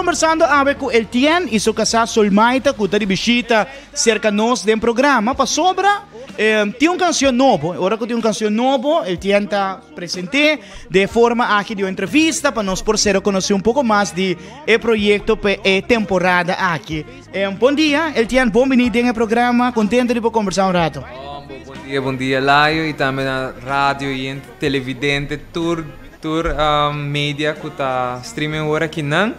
conversando com el Tien e sua casa Solmaita, que está de visita cerca nós do programa, para sobra, tem canção novo. Agora que tem canção novo, el Tien está presente de forma aqui de uma entrevista para nós por ser conhecer pouco mais de projeto e temporada aqui. Bom dia, el Tien, bem-vindo no programa, contente de conversar rato. Bom dia, Laio, e também na rádio e televidente, tour media que está streaming agora aqui não.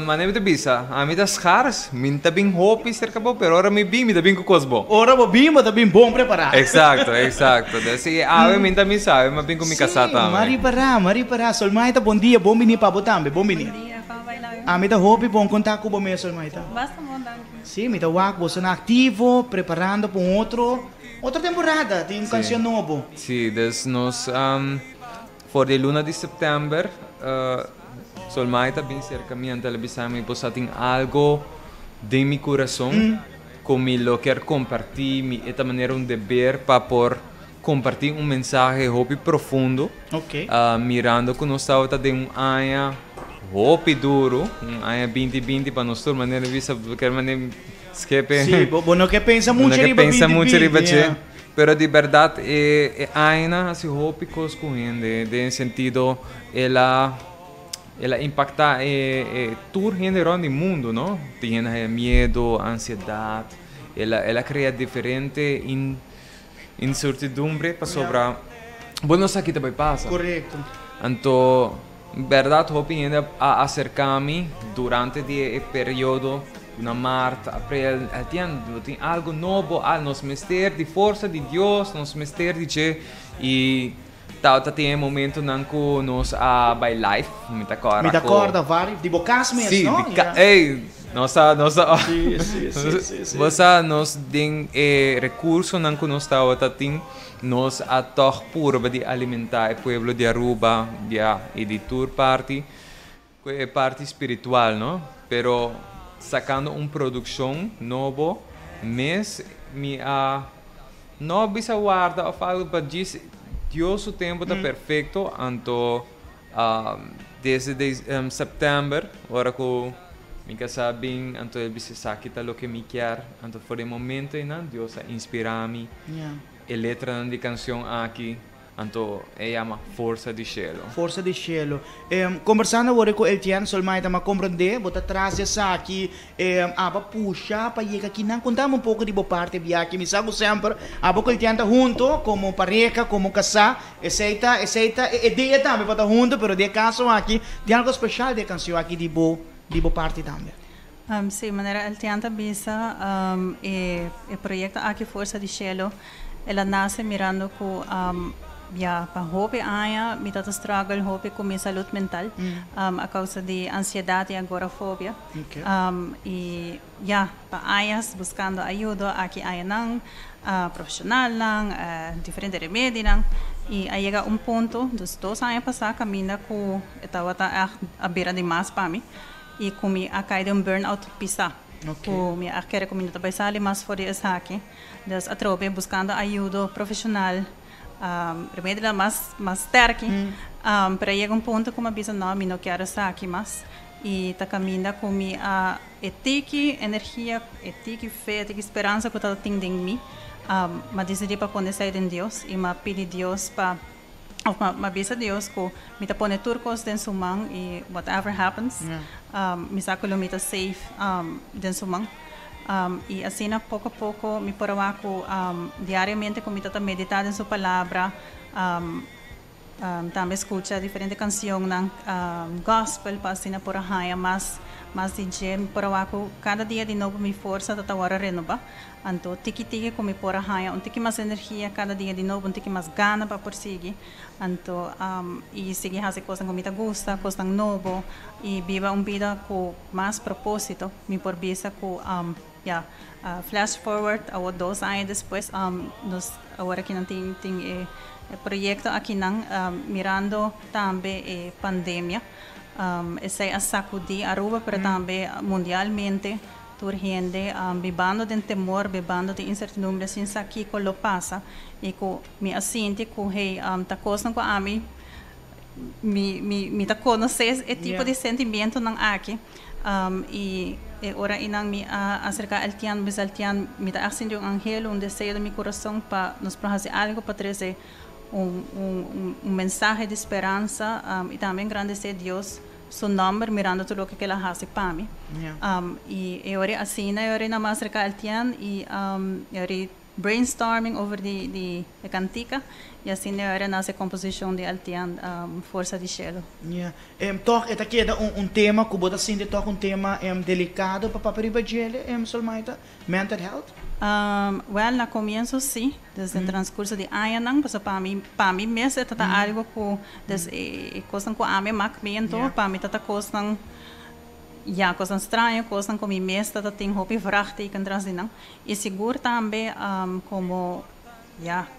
Mas não é bisa, a mim das caras, minta bem hope cerca bo, pero ora me bem com cosbo. Ora bo bem, mas bem bom preparado. Exato. Desse ave minta me sabe, mas bem com mi casata. Mari para, Solmaita, bom dia, bom menino para botambe, bom menino. Bom dia, como vai lá? A mim da hope bom contar com você, Solmaita. Basta bom, danke. Sim, me da wak, você na ativo, preparando para outra temporada, tem canção novo. Sim, dus nós for de luna de setembro, Solmaita bem cerca minha televisão me possa ter algo de meu coração, como eu quero compartilhar, esta maneira dever para por compartilhar mensagem hope profundo, mirando que nós estamos de ano hope duro, ano 2020 para nós toda maneira vista porque maneira escape. Sim, bueno que pensa muito riba, pero de verdade é aina assim hope coscuende de sentido ela impacta todo gente no mundo, não? Tem medo, ansiedade, ela cria diferente incertidumbre para sobre bueno aqui também passa. Correto. Então, verdade hope ainda acercar-me durante o período na março, abril, tem algo novo, nos mistério de força de Deus, nos mistério de e tem momento em que nós by life, me acorda vários, de bocas mesmo, não? Ei, nossa, sim. Você nos tem recurso em que nós tem nós a puro de alimentar o povo de Aruba, e de tour parte, que é parte espiritual, não? Pero sacando produção novo, mas não bisa guarda ou algo para dizer Deus o tempo está perfeito, então desde setembro, agora que me casa bem, então ele bisa sakita lo que me quer, então for o momento Deus inspira-me, a letra de canção aqui. Então, chama Força de Cielo. Força de Cielo. Conversando agora com o Tien Solmaita, mas compreender, botar atrás dessa aqui, puxa, para chegar aqui, não contamos pouco de boa parte, viagem, me sabe sempre, pouco o Tien está junto, como pareja, como casar, aceita, ideia também para estar junto, mas de caso aqui, tem algo especial de canção aqui de boa parte também. Sim, maneira, o Tien também o projeto aqui Força de Cielo, ela nasce mirando com para hope aya me tata struggle hope com minha saúde mental a causa de ansiedade e agorafobia e para ayas buscando ajuda aqui aya nang profissional nang diferente remédio nang e aí chega ponto dos 2 anos passar caminha com estava a beira de mais para mim e comi a cair de burnout pisa com minha querer comi também sali mais fora essa aqui das atrobe buscando ajuda profissional remédio mais terque para chegar ponto como avisa não quero estar aqui mais e tá caminhando com a ética energia ética fé ética esperança que tá tendo em mim mas decidi para pôr sair em Deus e me pedir Deus para me avisa Deus que me tá pôr turcos dentro do mão e whatever happens me saco lo me tá safe dentro do mão e assim, pouco a pouco, me poroaco diariamente, como eu meditar em sua palavra, também escuta diferentes canções gospel, para assim, por aí, mas de me poroaco, cada dia de novo, me força a tawara renova. Então, tiki como me por aí, tiki mais energia, cada dia de novo, tiki mais gana para prosseguir. Então, e seguir fazer coisas como me gusta, coisas novo, e viva vida com mais propósito, me por bisa com flash forward a 2 anos depois agora que não tem projeto aqui não mirando também a pandemia essa a sacudir Aruba pero também mundialmente tur gente vivendo de temor vivendo de incertidumbre sem saber o que passa e com me assente com hey tá coisa com a mim mi ta conoces el tipo Yeah. de sentimiento ng aki. Y ora inang mi acerca al tian, bis al tian, mi ta aksin yung angel, un deseo de mi corazón pa nos hacer algo para traer un mensaje de esperanza y también agradecer a Dios su nombre mirando todo lo que la hace para mí. Yeah. Y ahora así, ahora nada más acerca al tian y ahora brainstorming over de cantica y así ahora nace composición de Altian Força de Cielo. Yeah. Toch, esta queda um tema que você sente toch um tema delicado para papel bajele, Solmaita, mental health. Well, na comienzo sí, desde el transcurso de años, pues para mí mes es algo que desde cosas que ame macmento, para mí tata cosas ja, cosas estranhas, cosas como mi mes tata tem hopi vrachten kan tras dinang. Y seguro también como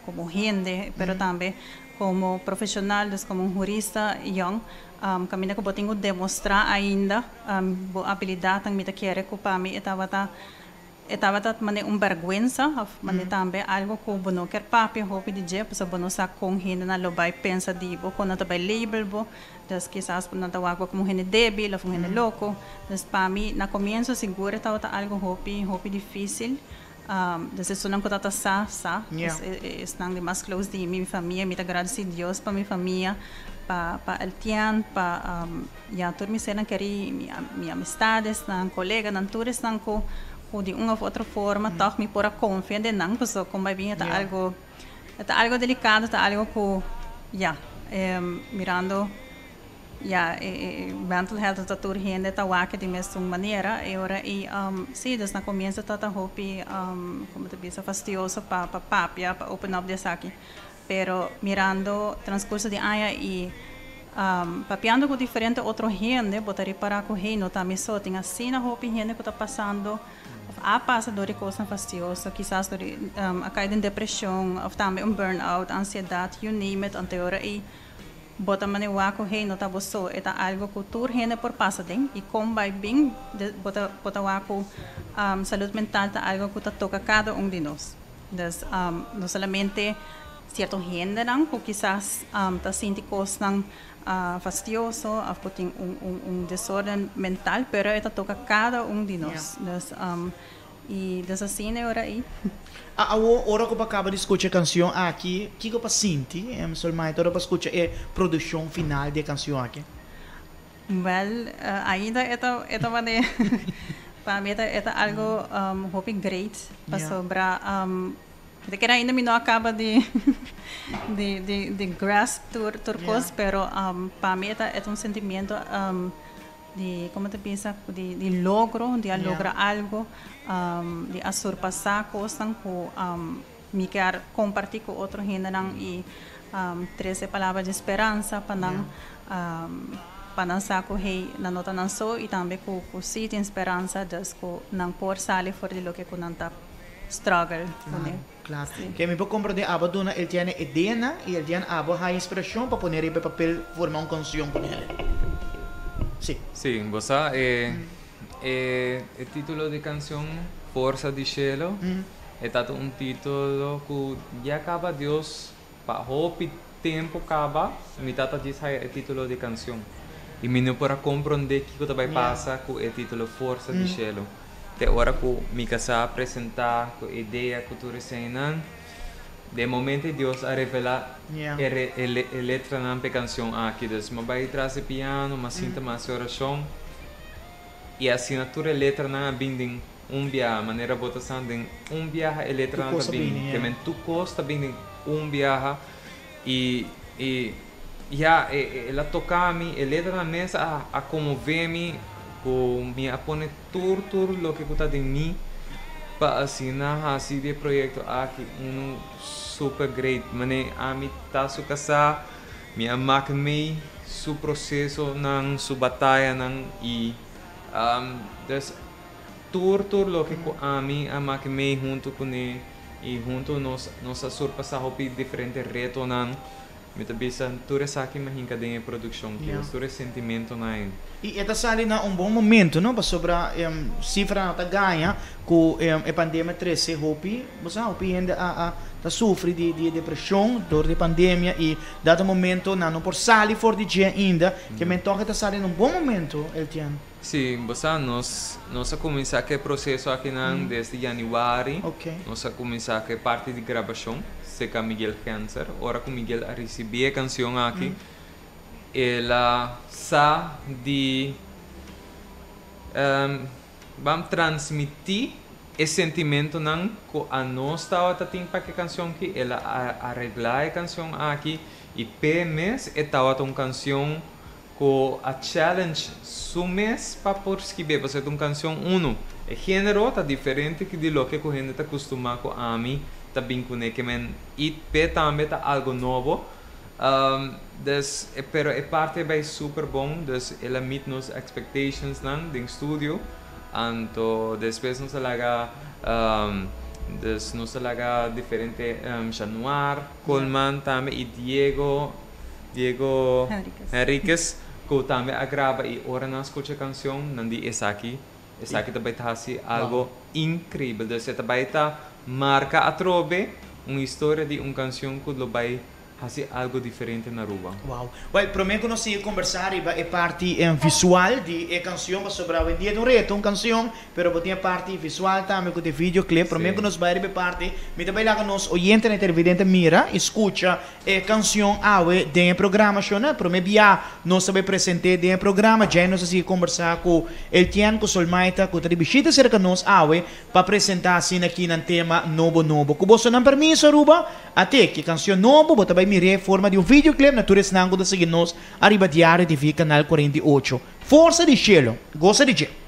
como gente, pero también como profesional, dus como un jurista young, kami na ko botingo demostrar ainda bo habilidad ang mita quiere ko para mí estava mane vergüenza, mane também algo que bono quer papi hopi de je, pues bono sa com gente na lobai pensa di bo quando tá label bo, das quizás não tá algo como gente débil ou gente louco, das para mí na comienzo seguro estava algo hopi difícil. Desde eso no contata están de más close de mi familia, me agradezco a Dios para mi familia, para el tian, para ya todos mis seres queridos, mis amistades, nan colegas, nan todos están con de una u otra forma, toch me por confiar de nan, pues como bien está algo delicado, está algo que mirando mental health está urgente, está waque de mesma maneira, sim, desde na começo está hopi, como te diz, fastidioso para papia, para open up dessa aqui, pero mirando transcurso de año e papiando com diferente outro gente, botaria para correr, não tá me só, tem assim na hopi gente que está passando passa de coisas fastidiosas, quizás a caída em depressão, ou também burnout, ansiedade, you name it, anterior bota maniwako hey no tabo so eta algo cultura gente por passa den e como vai bem bota wako saúde mental tá algo que toca cada de nós das não somente certo gente não que quizás tá sente coisas fastidioso ou tem desordem mental pero eta toca cada de nós das e das assim é hora aí A hora que eu acabo de escutar a canção aqui, o que eu sinto? Solmaita, hora para escutar a produção final da canção aqui. Well, ainda esta maneira para mim é algo hope great para sobrar de que ainda não acaba de grasp turcos, pero para mim é sentimento de como te pensa de logro, de lograr algo, de surpassar coisas que me quer compartir com outro gente e trazer palavras de esperança para não para não saco rei na nota não só e também com si tem esperança das que não por sair fora de lo que não tá struggle, né? Claro. Que me puedo comprender aba dona ele tiene idea e ele tiene aba a inspiração para poner em papel formar uma canção com ele. Sim. Sim, você o título de canção Força de Cielo é um título que já acaba Deus para hope tempo acaba me tata diz o título de canção e me não para compreender que também passa com o título Força de Cielo de hora que me casa apresentar com a ideia que tu receinan de momento Deus a revelar a letra na canção aqui das mas vai trazer piano mas sinta mais oração e a assinatura letra na binding via maneira botação de viaja a letra na binding que men tu costa binding viaja e ela toca a mim a letra na mesa a comover-me com me apone tudo lo que está de mim para assinar assim de projeto aqui super great mane a mim tá su casa me amak me su processo nang su batalha nang e das tudo lo que a mim amak me junto com ele e junto nos surpassar hopi diferente reto nang Me tabisa, ture sa akin mahinka din yung produksyon Yeah. kaya, ture sentimento na yun. E esta sali na bom momento, não? Para sobra cifra na ganha com a pandemia 13, hopi, você hopi ainda a sofre de depressão, dor de pandemia e dado momento não por sali for de dia ainda, que me toca esta sali num bom momento, Eltian. Sim, basta nós a começar que processo aqui desde januário. Ok. Nós a começar que parte de gravação, se com Miguel Cancer, ora com Miguel a receber a canção aqui. Ela sa de vamos transmitir esse sentimento não que a nós estava tendo para que a canção que ela arreglar a canção aqui e PMS estava uma canção com a challenge sumes para por escrever para ser uma canção uno o gênero tá diferente que de lo que a gente está acostumado com a mim tá bem com que men e também tá algo novo. Pero a parte vai super bom, dus ela meet nos expectations nang ding studio, anto depois nos alaga diferente Januar, Colman também e Diego Henriquez, que também agrava e ora nas escuta canção nandi Esaki também tá assim algo incrível, dus esta vai tá marca a trove uma história de canção que lo vai assim algo diferente na rua. Wow. Well, prometo nós ia conversar e a parte visual de a canção, mas sobre o dia do reto, uma canção, pero botinha parte visual também com o videoclip. Prometo nós vai a parte, me também lá que nós oyente na televidente mira, escuta a canção awe de programa, né? Prometo já nós vai apresentar de programa, já nós ia conversar com el Tian, com Solmaita, com a visita cerca nós awe para apresentar assim aqui no tema novo. Com você não permisso, Aruba, até que canção novo, você vai mirar forma de videoclip na Tures Nango da seguir-nos arriba Diário TV Canal 48. Força de Cielo, gosta de Cielo.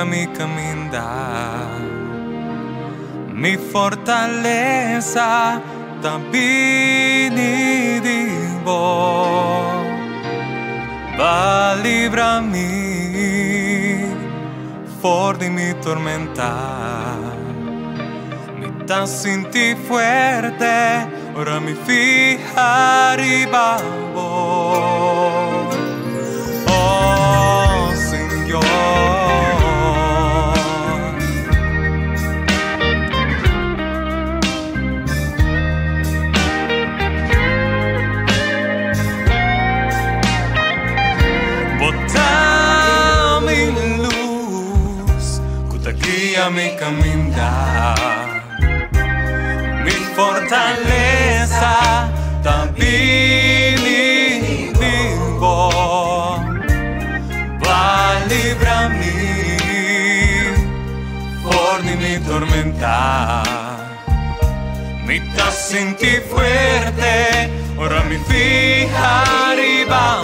Mi caminhar, mi fortaleza também digo, va livrar-me for de me tormentar, me tá sentir fuerte, ora me fija arriba. Oh Senhor, mi caminhar, mi fortaleza também digo, va livrar-me por de me tormentar, me tá sentir fuerte, ora me fija arriba.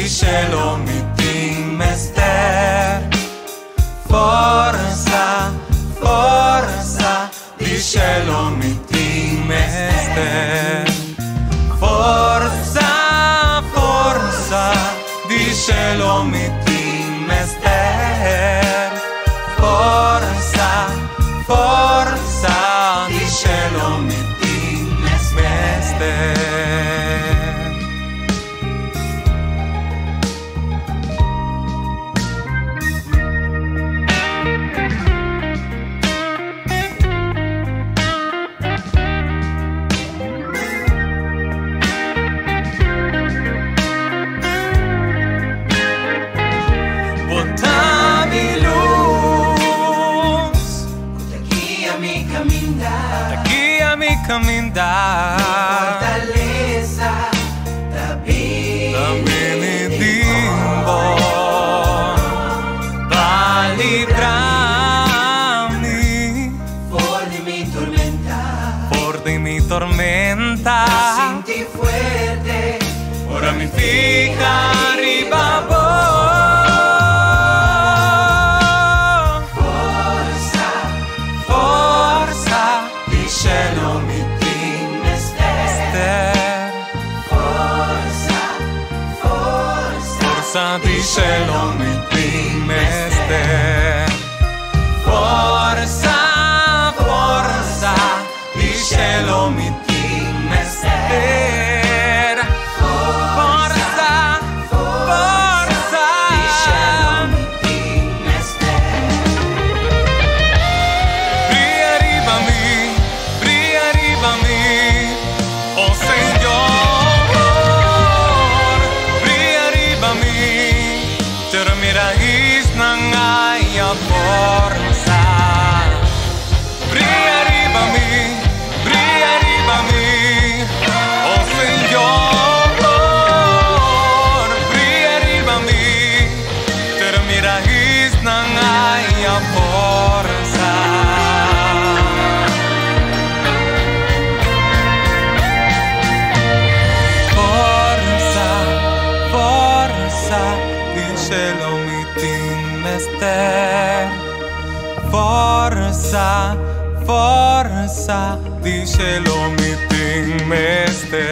Cielo mi tim mester, forza, di cielo mi tim mester, forza, di cielo mi tim mester. Fica arriba forza, forza, di cielo mi timester. Forza, forza, forza, di cielo mi timester. Forza, forza, di cielo mi timester. Forza, forza, di cielo mi timester.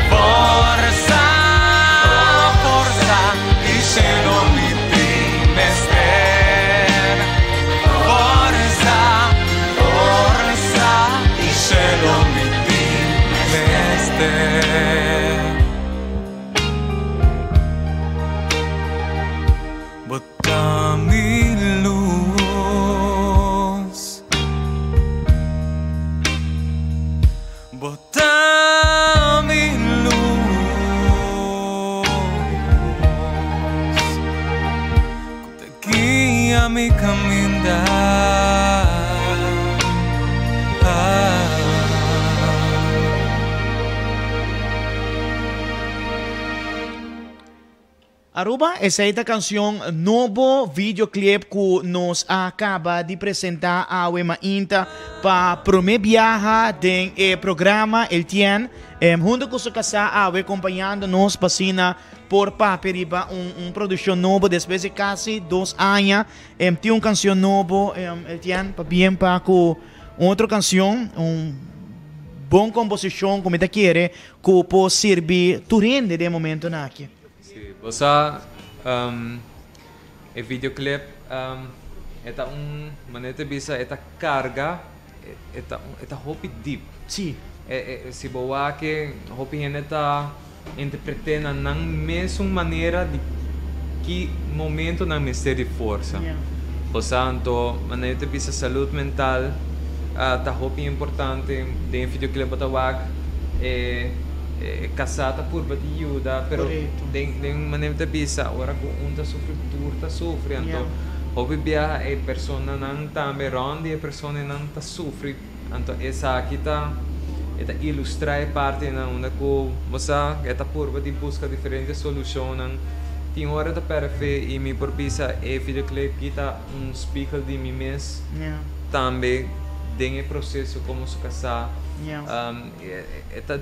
Forza, forza, di cielo mi timester. Forza, forza, di cielo mi timester. Botami luz, botami luz, que te guía mi caminar. Aruba, essa é a canção novo videoclip que nos acaba de apresentar a Wema Inta para promover viaja do programa El Tien. Junto com sua casa, a acompanhando-nos passina por Paperiba, produção nova, depois de quase 2 anos. Tem uma canção nova, El Tien, para bem para com outra canção, boa composição, como te quer, que pode servir tu rende de momento aqui. Bosa, o videoclip eta manete bisa eta carga eta hopi deep. Sim. Se boa que hopi eta interpretando na mesma maneira de que momento na mistério de força. Bosa, então manete bisa saúde mental ta hopi importante de videoclip batawag casata por batiuda, pero de maneira de bisa, ora com tá sofre, então houve biaha e persona não tá meronde e persona não tá sofre, então essa aqui tá ilustrar parte na onde que você está por bati busca diferentes soluções, tem hora da perfeita e me por bisa e videoclip kita speaker de mim mesmo, também tem processo como se casar.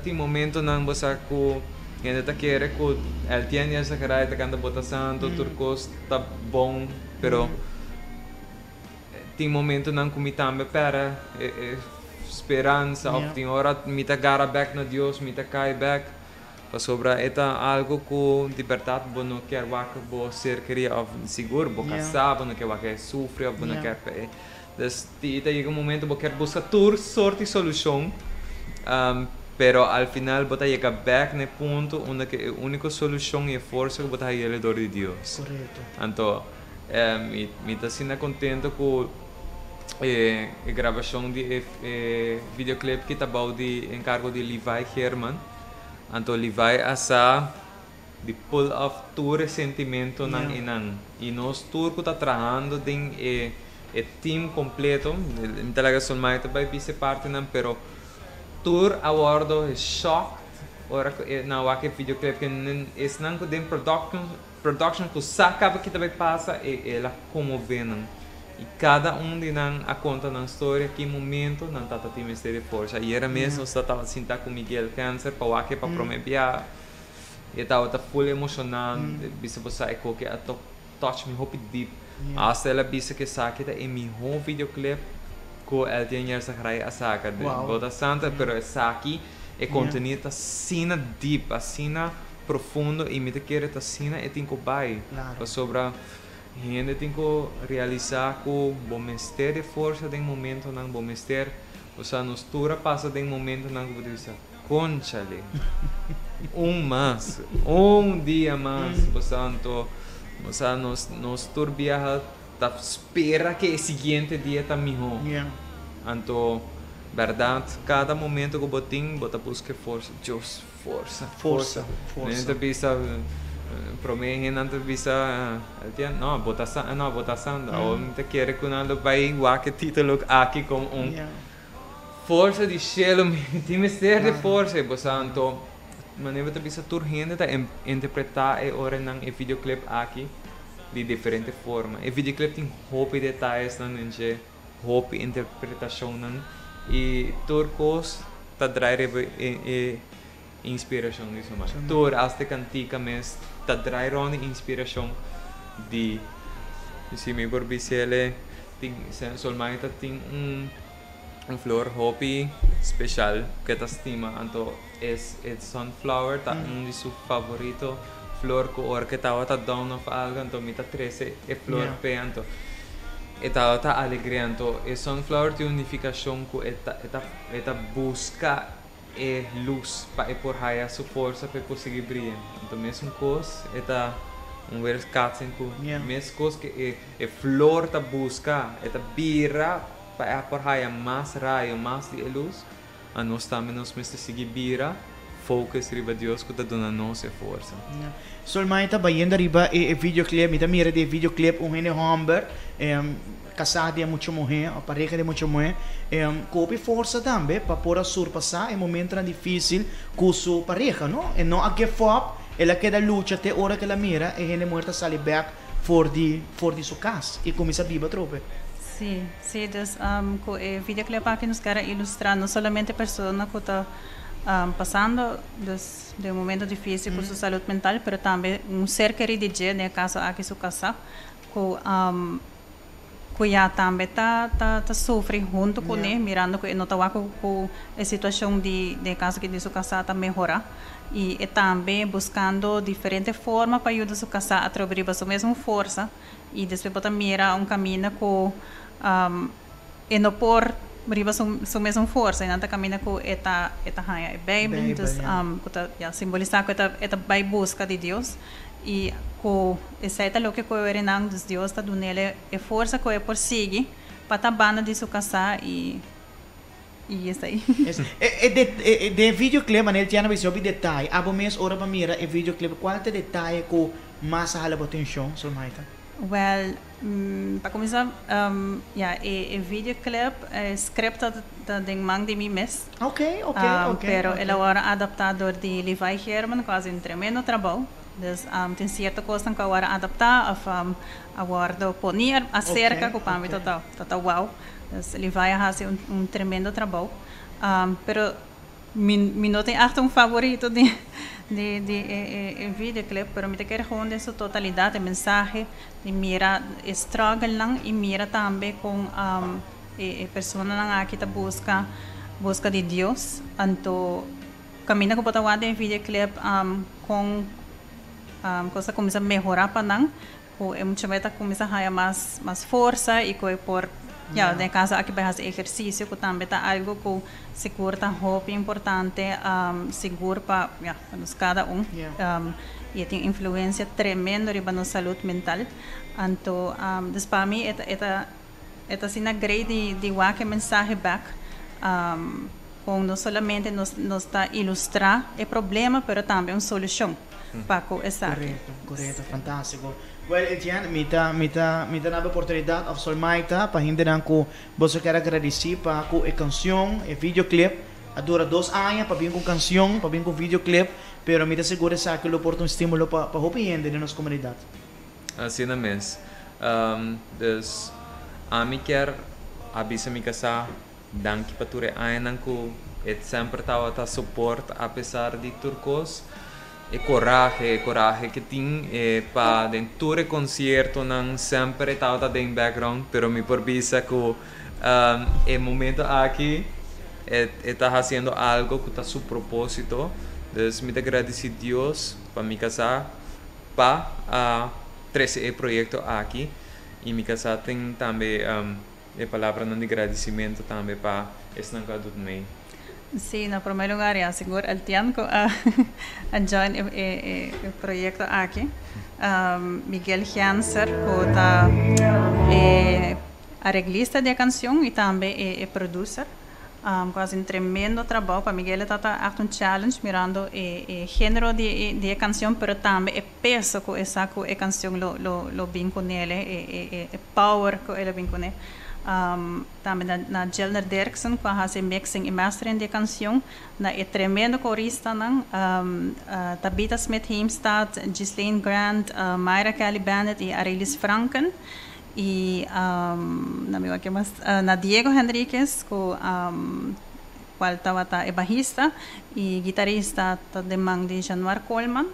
Tem momento nang basa ko ainda tá querer que el tiene essa cara tá canta bota santo turcos tá bom pero tem momento nang kumi tambe para esperança ou tem hora me tá gara back na Deus me tá cai back para sobra eta algo que liberdade bo não quer waque bo ser queria seguro bo casar bo não quer waque sofrer bo não quer dus chega momento bo quer buscar tour sorte de solução pero al final bota llega back no ponto onde que a única solução e força que bota ele dor de Deus. Correto. Então me tá sendo contento com a gravação de videoclip que tá bom de encargo de Levi Herman. Então Levi asa de pull off tour sentimento nang inang. E nós tour que tá trabalhando tem team completo. Talaga solamente vai ser parte não, pero tour awardo é shocked ora na wake videoclip que é não que tem production que saca que também passa e ela comovendo e cada de nang a conta na história que momento não tá time mistério força e era mesmo estava sentar com Miguel Câncer para wake para promover e tava tá full emocional, bisa bosa eko que a touch me hope deep. Hasta ela bisa que saque tá em mi home videoclip ko el tinha essa raia a saca de bota santa, pero essa aqui é contenido tá sina deep, sina profundo e me te quer tá sina e tinco bai. Para sobra gente tinco realizar ko bom mestre de força de momento nang bom mestre, osa nos tura passa de momento nang ko disa. Conchale. Dia mais, portanto, nos turbiaja ta espera que o seguinte dia tá melhor. Anto, verdade, cada momento que botin, bota busca força, just força. Nenta bisa promete nanta bisa, não, botação, ou nenta quer que nada vai igual que título aqui como força de cielo, tem mistério de força, portanto, maneira de bisa turgente ta interpretar e ora nang e videoclip aqui de diferente forma. E videoclip tem roupa detalhes nang nje, roupa interpretação nang e turcos ta drive e inspiração disso mais. Tur hasta cantica mes ta drive on inspiração de se me por bisele tem solamente tem flor hopi special que ta estima anto es sunflower ta de su favorito flor ko or que tava ta down of algo anto mita 13 e flor pe anto e tava ta alegria anto e sunflower ti unificação ko eta busca e luz pa e por haya su força pe conseguir brilhar anto mesmo cos eta ver katzen ko mes cos que e flor ta busca eta bira para por haya mais raio, mais de luz, a nós também nos mestre seguir bira, focus riba Deus que tá dando nossa força. Solamente bayendo riba e videoclip, mita mira de videoclip hene homber, casado de muito mulher, a pareja de muito mulher, copy força também para por surpassar em momento difícil com sua pareja, não? E não a give up, ela queda luta até hora que ela mira e hene muerta sale back for the sua casa e começa a viver trope. Sí, dus con el videoclip aquí nos quiere ilustrar no solamente personas que están pasando de un momento difícil con su salud mental, pero también un ser querido en el caso aquí su casa, que ya también está sufre junto con él, mirando que no está con la situación de caso que de su casa está mejora y también buscando diferentes formas para ayudar a su casa a trabajar su misma fuerza y después también mira un camino que e não por riba su mesma força, não tá caminha com eta haya baby, dus que simbolizar que eta vai busca de Deus e com essa lo que co verenang dos Deus tá dando ele é força que é por seguir para tá banda de sua casa e isso aí. De videoclip, ele tinha visão de detalhe. Abo mês hora para mira e videoclip qual é detalhe que mais hala atenção, solmaita. Well, para começar, o videoclip é scriptado de mang de mim mesmo. Ok. Pero ele agora adaptado de Levi Herman, quase um tremendo trabalho. Então, tem certa coisa que agora adaptar, agora poner acerca com o pami total wow. Levi faz um tremendo trabalho. Pero mi não tem até favorito de videoclip, pero me quero gewoon de sua totalidade, mensagem, de mira struggle lang e mira também com pessoa lang aqui ta busca de Deus, anto caminha com patawada em videoclip com coisa começa a melhorar para nang, com muita meta começa a ganhar mais força e com por de casa aqui vai fazer exercício, que também tá algo que seguro tá roupa importante, seguro para nos cada e tem influência tremenda riba na saúde mental. Então, para mim eta sina grande de que mensagem back, com não somente nos tá ilustrar o problema, mas também uma solução para essa. Correto, fantástico. Well, Etienne, mita na oportunidade of solmaita para hinderan ko você quer agradecer para ko a canção, e videoclip. Dura 2 anos para vir com canção, para vir com videoclip, pero mita segura sa que lo porta um estímulo para hope hende na nossa comunidade. Assim na mes. Dus ami quer abisa mi casa danki pature ainan ko et sempre tava ta support apesar de turcos. coragem que tem para dentro do concerto não sempre está em background, pero me permisa que o momento aqui está fazendo algo que está a seu propósito. Então, me agradeço a Deus para me casar para esse projeto aqui e me casar tem também a palavra de agradecimento também para esse negócio do meio. Sí, en primer lugar, ya seguro el tiempo a join el proyecto aquí. Miguel Janser, que es arreglista de canción y también es producer. Quase un tremendo trabajo. Para Miguel está un challenge mirando el género de canción, pero también el peso que esa canción lo vincula con él, el power que él vincula con él. Também na Jelner Derksen, que faz mixing e mastering de canção, na é tremendo corista, Tabitha Smith-Heemstad, Ghislaine Grant, Myra Kelly Bennett e Arelis Franken, e na Diego Henriquez, que estava é baixista e guitarrista de mão de Januar Coleman.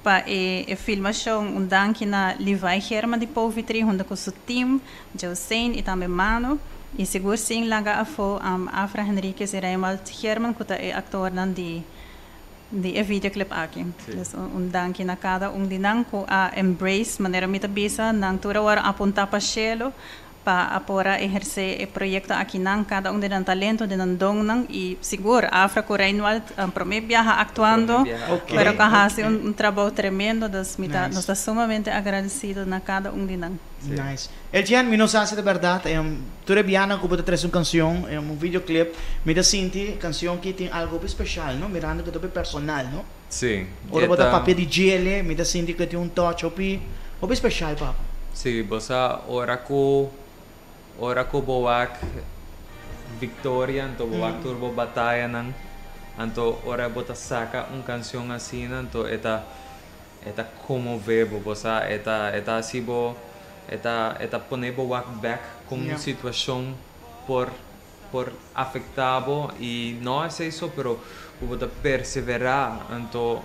Para a filmação, danke na Levi Herman de Povitri, junto com seu time, José e também Mano. E seguro sim, lá a Afra Henriquez e Raymond Herman, que é ator de videoclip aqui. Então, danke na cada de nós, a embrace, maneira muito bisa, nang tura war apunta para Cielo, para apora exercer o projeto aqui nang cada de nang talento, de nang dong nang, e seguro, Afra com Reinwald, prometo viajar actuando, pero que hace trabalho tremendo, nós estamos sumamente agradecidos na cada de nós. Nice. El Jan, me nos hace de verdade, tu rebiana que pode trazer uma canção, um videoclip, me dá sentir canção que tem algo especial, não? Mirando que é personal, não? Sim. Ora bota papel de gele, me dá sentir que tem um touch, opi especial, papa. Sim, você ora ko boak Victoria, então boak turbo batalha nang, então ora bota saca canção assim, então eta comovevo, você eta assim eta poner boak back com situação por afetado e não é isso, pero bota perseverar, então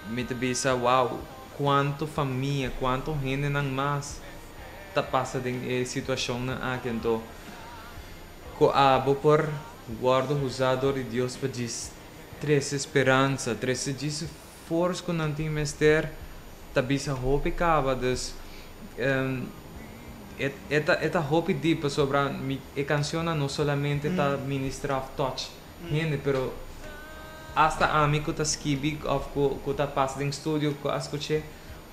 me te bisa wow, quanto família, quanto gente nang mais passa em situação na que então coabo por guardo usado de Deus para diz três esperança, três diz força que não tem mester, tabisa hope cava das eta hope deep sobre a canção não somente tá ministrar touch gente, pero hasta a mim que tá skibi of que tá passa em estúdio que escutei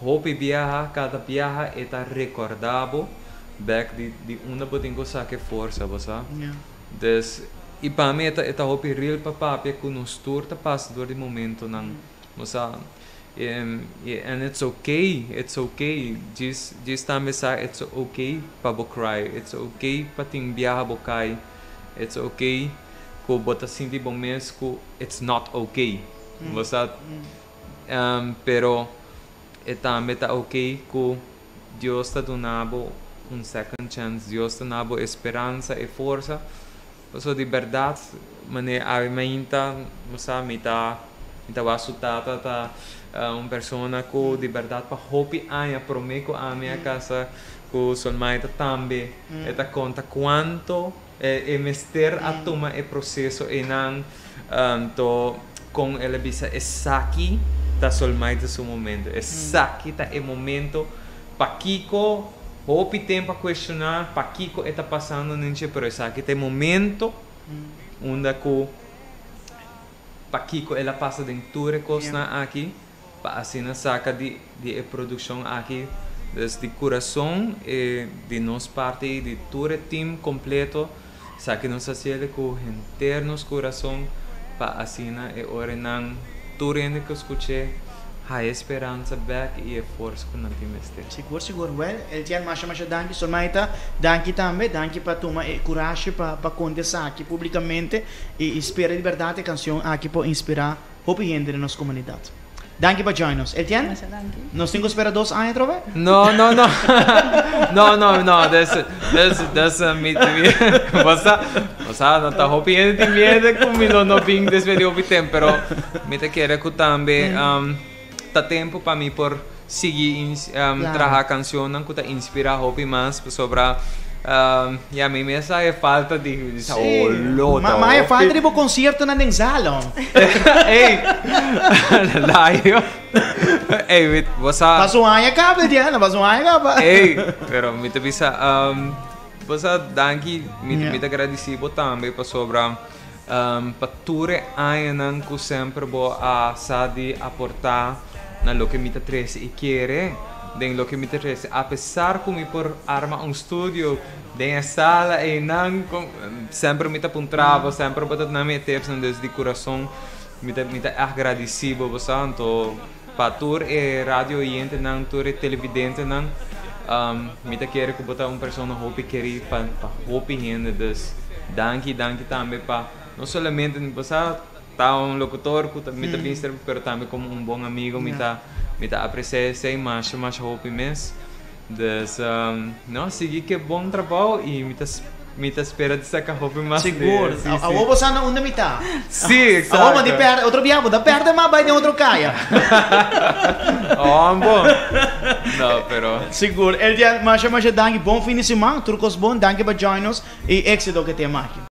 hope viaja, cada viaja está recordado back de uma botinho saque força, você? Então, e para mim está hope real para que nos turta passa do momento não, você? And it's okay. Diz também sabe, it's okay para cry, it's okay para ting viaja bocai, it's okay que bota sentir bom mês que it's not okay, você? Pero também está ok que Deus está dando second chance, Deus está dando esperança e força. Então, de verdade, a mim está assustada, tá uma pessoa que de verdade para hope aia prometo a minha casa que solamente também está conta quanto é mester a tomar o processo e não com ela bisa aqui tá solamente seu momento. Aqui tá o momento para Kiko, hope tempo a questionar, para Kiko está passando nisso, pero aqui tá o momento onde que para Kiko ela passa dentro de coisas aqui, para assim saca de produção aqui, desde coração e de nossa parte de todo o time completo, saque nos fazer com internos coração para assim e orenan turende que escutei a esperança back e a força que não tem mais. Seguro. Well, el tian masha danke solmaita, danke também, danke para tomar coragem para condensar aqui publicamente e espera de verdade a canção aqui para inspirar hope gente na nossa comunidade. Danke para join-nos. Etienne? Mas danke. Nós temos que esperar 2 anos, trove? No. Das mit Você não tá hoping de medo comigo no bing desveli o tempo, pero me te quero que também tá tempo para mim por seguir trabalhar canção, não que tá inspirar hoping mais sobre e a mim essa é falta de lota. Mas é falta de um concerto na salão. Ei, laio. Ei, você. Mas um ano acaba, Diana, mas um ano acaba. Ei, pero me te bisa você danke me agradecido também para sobre para tudo ainda que sempre vou a sadi aportar na lo que me interessa e querer den lo que me interessa apesar que me por arma studio den a sala e não sempre me apontava sempre para na minha terça desde coração me agradecido você então para tour e radio e não tour e televidente não me querer que botar pessoa hope querer para hope ainda des danke também para não somente você tá locutor que me vista pero também como bom amigo me apreciar sei mais hope mesmo des não seguir que bom trabalho e me espera de sacar hope mais seguro a ovo sana uma mitad sim exato a ovo de perde outro biabo da perde mas vai de outro caia bom não pero seguro el dia mais danke bom fim de semana turcos bom danke para join-nos e éxito que tem aqui